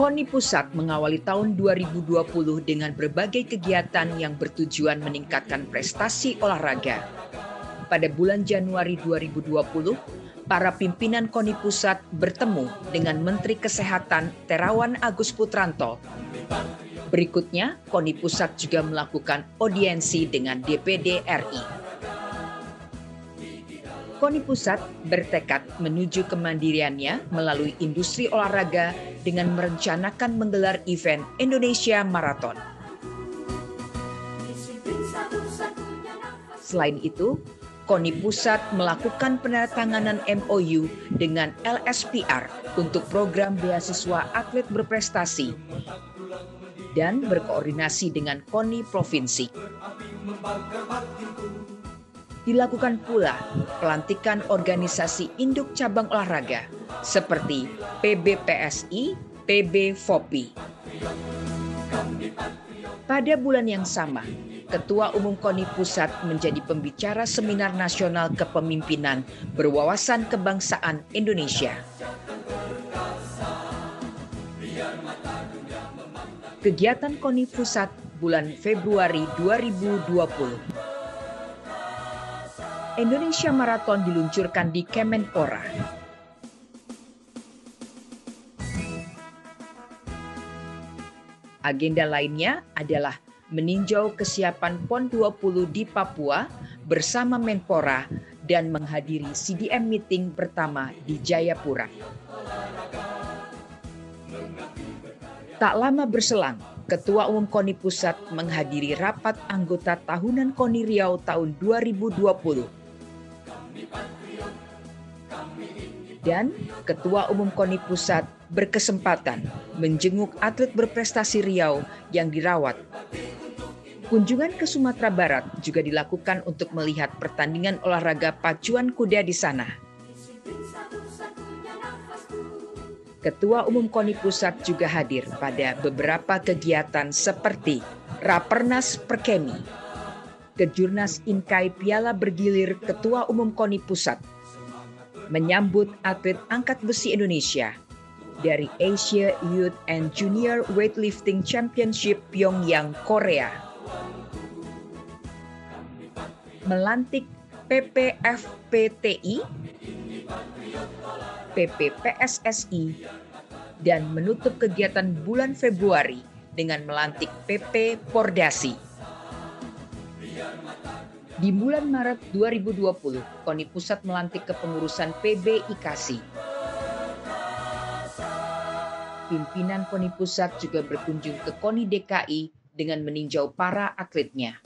KONI Pusat mengawali tahun 2020 dengan berbagai kegiatan yang bertujuan meningkatkan prestasi olahraga. Pada bulan Januari 2020, para pimpinan KONI Pusat bertemu dengan Menteri Kesehatan Terawan Agus Putranto. Berikutnya, KONI Pusat juga melakukan audiensi dengan DPD RI. KONI Pusat bertekad menuju kemandiriannya melalui industri olahraga dengan merencanakan menggelar event Indonesia Marathon. Selain itu, KONI Pusat melakukan penandatanganan MOU dengan LSPR untuk program beasiswa atlet berprestasi dan berkoordinasi dengan KONI Provinsi. Dilakukan pula pelantikan organisasi induk cabang olahraga seperti PBPSI, PB FOPI. Pada bulan yang sama, Ketua Umum KONI Pusat menjadi pembicara Seminar Nasional Kepemimpinan Berwawasan Kebangsaan Indonesia. Kegiatan KONI Pusat bulan Februari 2020. Indonesia Marathon diluncurkan di Kemenpora. Agenda lainnya adalah meninjau kesiapan PON 20 di Papua bersama Menpora dan menghadiri CDM meeting pertama di Jayapura. Tak lama berselang, Ketua Umum KONI Pusat menghadiri rapat anggota tahunan KONI Riau tahun 2020. Dan Ketua Umum KONI Pusat berkesempatan menjenguk atlet berprestasi Riau yang dirawat. Kunjungan ke Sumatera Barat juga dilakukan untuk melihat pertandingan olahraga pacuan kuda di sana. Ketua Umum KONI Pusat juga hadir pada beberapa kegiatan seperti Rapernas Perkemi, Kejurnas Inkai Piala Bergilir Ketua Umum KONI Pusat, menyambut atlet angkat besi Indonesia dari Asia Youth and Junior Weightlifting Championship Pyongyang, Korea, melantik PPFPTI, PPPSSI, dan menutup kegiatan bulan Februari dengan melantik PP Pordasi. Di bulan Maret 2020, KONI Pusat melantik kepengurusan PB IKASI. Pimpinan KONI Pusat juga berkunjung ke KONI DKI dengan meninjau para atletnya.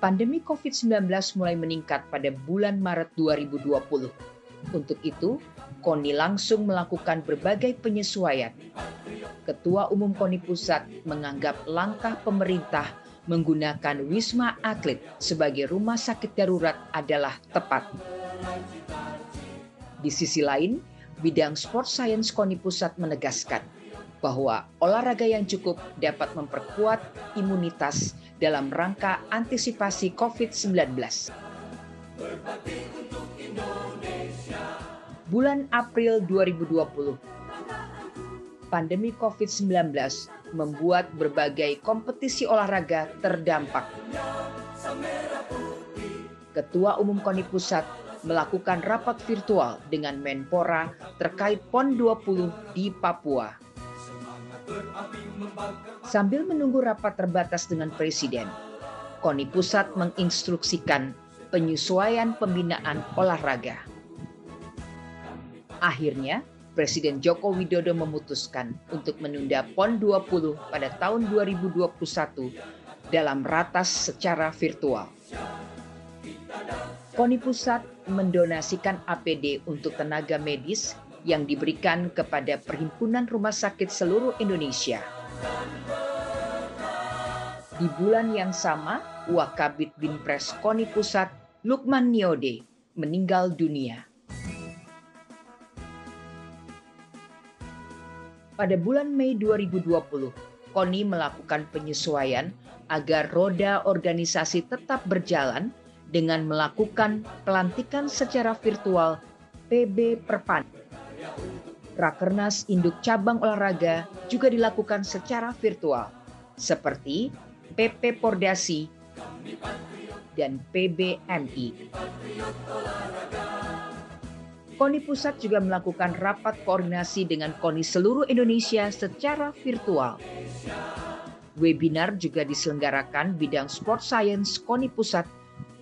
Pandemi COVID-19 mulai meningkat pada bulan Maret 2020. Untuk itu, KONI langsung melakukan berbagai penyesuaian. Ketua Umum KONI Pusat menganggap langkah pemerintah menggunakan Wisma Atlet sebagai rumah sakit darurat adalah tepat. Di sisi lain, bidang Sport Science KONI Pusat menegaskan bahwa olahraga yang cukup dapat memperkuat imunitas dalam rangka antisipasi COVID-19. Bulan April 2020, pandemi COVID-19 membuat berbagai kompetisi olahraga terdampak. Ketua Umum KONI Pusat melakukan rapat virtual dengan Menpora terkait PON 20 di Papua. Sambil menunggu rapat terbatas dengan Presiden, KONI Pusat menginstruksikan penyesuaian pembinaan olahraga. Akhirnya, Presiden Joko Widodo memutuskan untuk menunda PON 20 pada tahun 2021 dalam ratas secara virtual. KONI Pusat mendonasikan APD untuk tenaga medis yang diberikan kepada Perhimpunan Rumah Sakit seluruh Indonesia. Di bulan yang sama, Wakabid Binpres KONI Pusat, Lukman Niode, meninggal dunia. Pada bulan Mei 2020, KONI melakukan penyesuaian agar roda organisasi tetap berjalan dengan melakukan pelantikan secara virtual PB Perpan. Rakernas induk cabang olahraga juga dilakukan secara virtual, seperti PP Pordasi dan PBMI. KONI Pusat juga melakukan rapat koordinasi dengan KONI seluruh Indonesia secara virtual. Webinar juga diselenggarakan bidang Sport Science KONI Pusat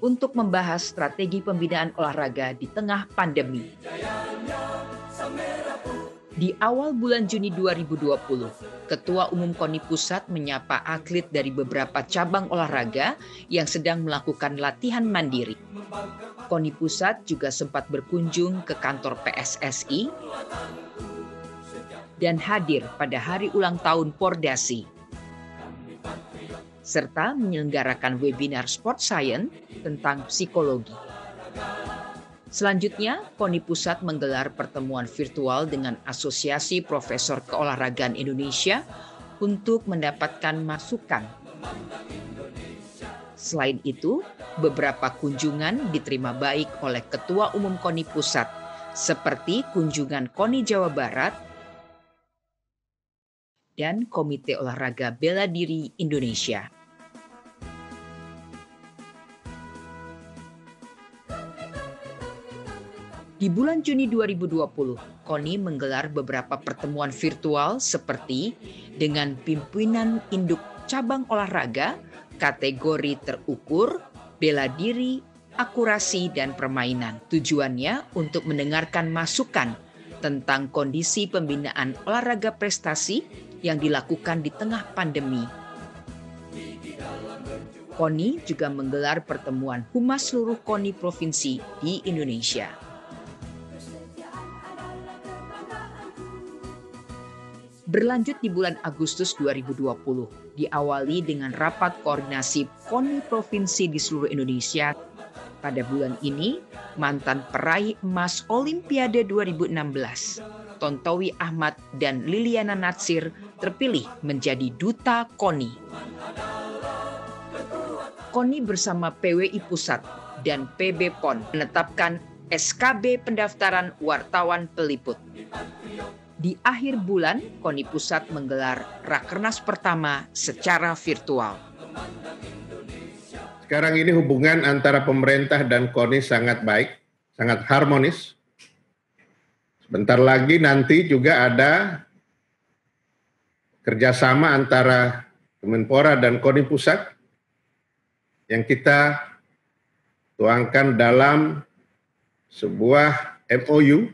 untuk membahas strategi pembinaan olahraga di tengah pandemi. Di awal bulan Juni 2020, Ketua Umum KONI Pusat menyapa atlet dari beberapa cabang olahraga yang sedang melakukan latihan mandiri. KONI Pusat juga sempat berkunjung ke kantor PSSI dan hadir pada hari ulang tahun Pordasi, serta menyelenggarakan webinar Sport Science tentang psikologi. Selanjutnya, KONI Pusat menggelar pertemuan virtual dengan Asosiasi Profesor Keolahragaan Indonesia untuk mendapatkan masukan. Selain itu, beberapa kunjungan diterima baik oleh Ketua Umum KONI Pusat, seperti kunjungan KONI Jawa Barat dan Komite Olahraga Bela Diri Indonesia. Di bulan Juni 2020, KONI menggelar beberapa pertemuan virtual seperti dengan pimpinan induk cabang olahraga, kategori terukur, bela diri, akurasi, dan permainan. Tujuannya untuk mendengarkan masukan tentang kondisi pembinaan olahraga prestasi yang dilakukan di tengah pandemi. KONI juga menggelar pertemuan humas seluruh KONI provinsi di Indonesia. Berlanjut di bulan Agustus 2020, diawali dengan rapat koordinasi KONI provinsi di seluruh Indonesia. Pada bulan ini, mantan peraih emas Olimpiade 2016, Tontowi Ahmad dan Liliana Natsir terpilih menjadi duta KONI. KONI bersama PWI Pusat dan PB PON menetapkan SKB pendaftaran wartawan peliput. Di akhir bulan, KONI Pusat menggelar Rakernas pertama secara virtual. Sekarang ini hubungan antara pemerintah dan KONI sangat baik, sangat harmonis. Sebentar lagi nanti juga ada kerjasama antara Kemenpora dan KONI Pusat yang kita tuangkan dalam sebuah MOU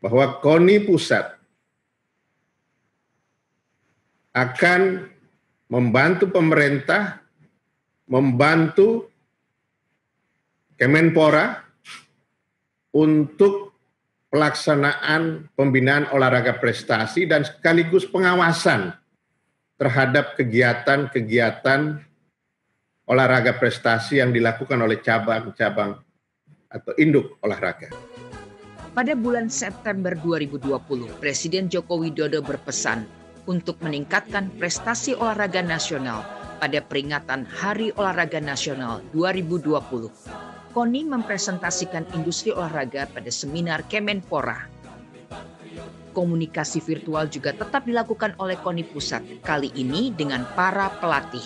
bahwa KONI Pusat akan membantu pemerintah, membantu Kemenpora untuk pelaksanaan pembinaan olahraga prestasi dan sekaligus pengawasan terhadap kegiatan-kegiatan olahraga prestasi yang dilakukan oleh cabang-cabang atau induk olahraga. Pada bulan September 2020, Presiden Joko Widodo berpesan untuk meningkatkan prestasi olahraga nasional pada peringatan Hari Olahraga Nasional 2020. KONI mempresentasikan industri olahraga pada seminar Kemenpora. Komunikasi virtual juga tetap dilakukan oleh KONI Pusat, kali ini dengan para pelatih.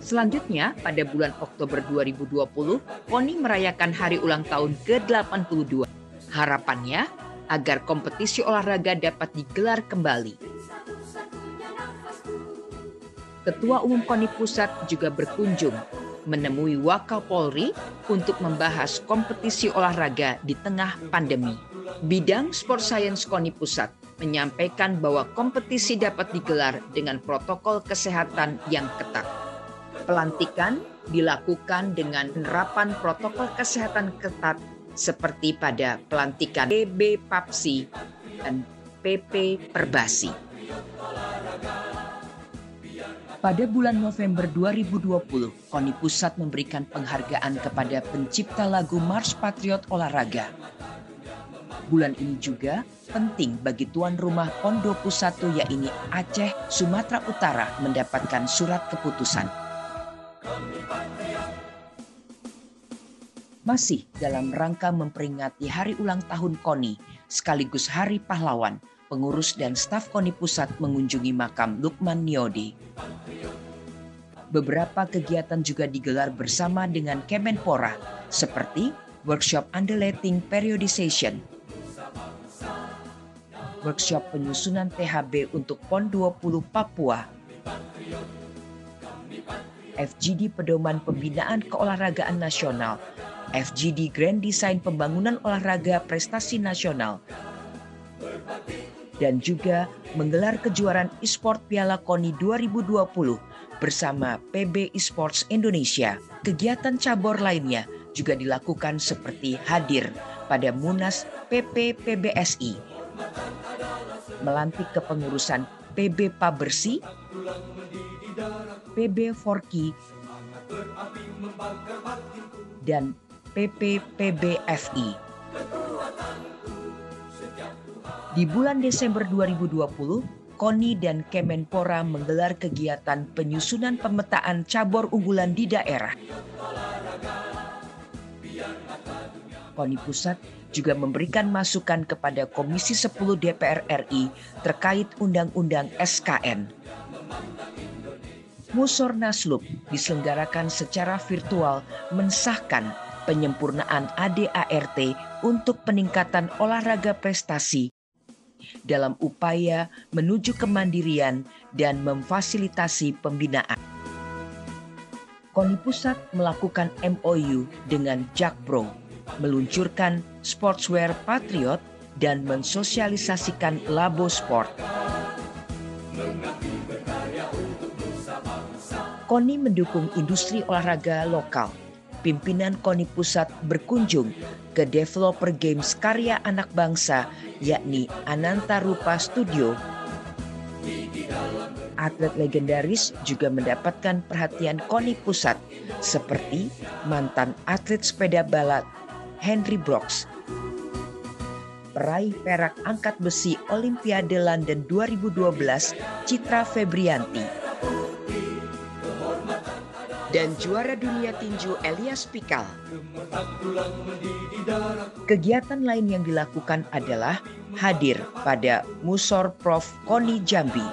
Selanjutnya, pada bulan Oktober 2020, KONI merayakan hari ulang tahun ke-82. Harapannya, agar kompetisi olahraga dapat digelar kembali. Ketua Umum KONI Pusat juga berkunjung menemui Wakapolri untuk membahas kompetisi olahraga di tengah pandemi. Bidang Sport Science KONI Pusat menyampaikan bahwa kompetisi dapat digelar dengan protokol kesehatan yang ketat. Pelantikan dilakukan dengan penerapan protokol kesehatan ketat seperti pada pelantikan PB Papsi dan PP Perbasi. Pada bulan November 2020, KONI Pusat memberikan penghargaan kepada pencipta lagu Mars Patriot Olahraga. Bulan ini juga penting bagi tuan rumah PON 21 yaitu Aceh, Sumatera Utara mendapatkan surat keputusan. Masih dalam rangka memperingati hari ulang tahun KONI, sekaligus Hari Pahlawan, pengurus dan staf KONI Pusat mengunjungi makam Lukman Niode. Beberapa kegiatan juga digelar bersama dengan Kemenpora, seperti workshop Undulating Periodization, workshop penyusunan THB untuk PON 20 Papua, FGD Pedoman Pembinaan Keolahragaan Nasional, FGD Grand Design Pembangunan Olahraga Prestasi Nasional, dan juga menggelar kejuaraan e-sport Piala KONI 2020 bersama PB Esports Indonesia. Kegiatan cabur lainnya juga dilakukan seperti hadir pada Munas PP PBSI, melantik kepengurusan PB Pabersi, PB Forki, dan PP PBFI. Di bulan Desember 2020, KONI dan Kemenpora menggelar kegiatan penyusunan pemetaan cabur unggulan di daerah. KONI Pusat juga memberikan masukan kepada Komisi 10 DPR RI terkait Undang-Undang SKN. Musornaslub diselenggarakan secara virtual mensahkan penyempurnaan ADART untuk peningkatan olahraga prestasi dalam upaya menuju kemandirian dan memfasilitasi pembinaan. KONI Pusat melakukan MOU dengan Jakpro, meluncurkan Sportswear Patriot dan mensosialisasikan Labo Sport. KONI mendukung industri olahraga lokal. Pimpinan KONI Pusat berkunjung ke developer games karya anak bangsa, yakni Ananta Rupa Studio. Atlet legendaris juga mendapatkan perhatian KONI Pusat, seperti mantan atlet sepeda balap Henry Brooks, peraih perak angkat besi Olimpiade London 2012 Citra Febrianti, dan juara dunia tinju Elias Pikal. Kegiatan lain yang dilakukan adalah hadir pada Musor Prof KONI Jambi,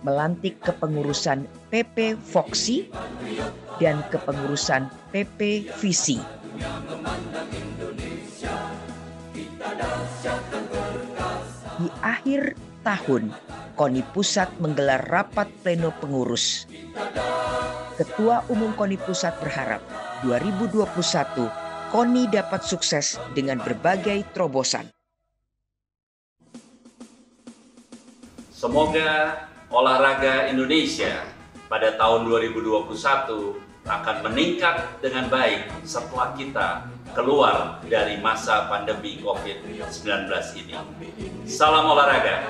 melantik kepengurusan PP Foxy dan kepengurusan PP Visi. Di akhir tahun, KONI Pusat menggelar rapat pleno pengurus. Ketua Umum KONI Pusat berharap 2021 KONI dapat sukses dengan berbagai terobosan. Semoga olahraga Indonesia pada tahun 2021 akan meningkat dengan baik setelah kita keluar dari masa pandemi COVID-19 ini. Salam olahraga.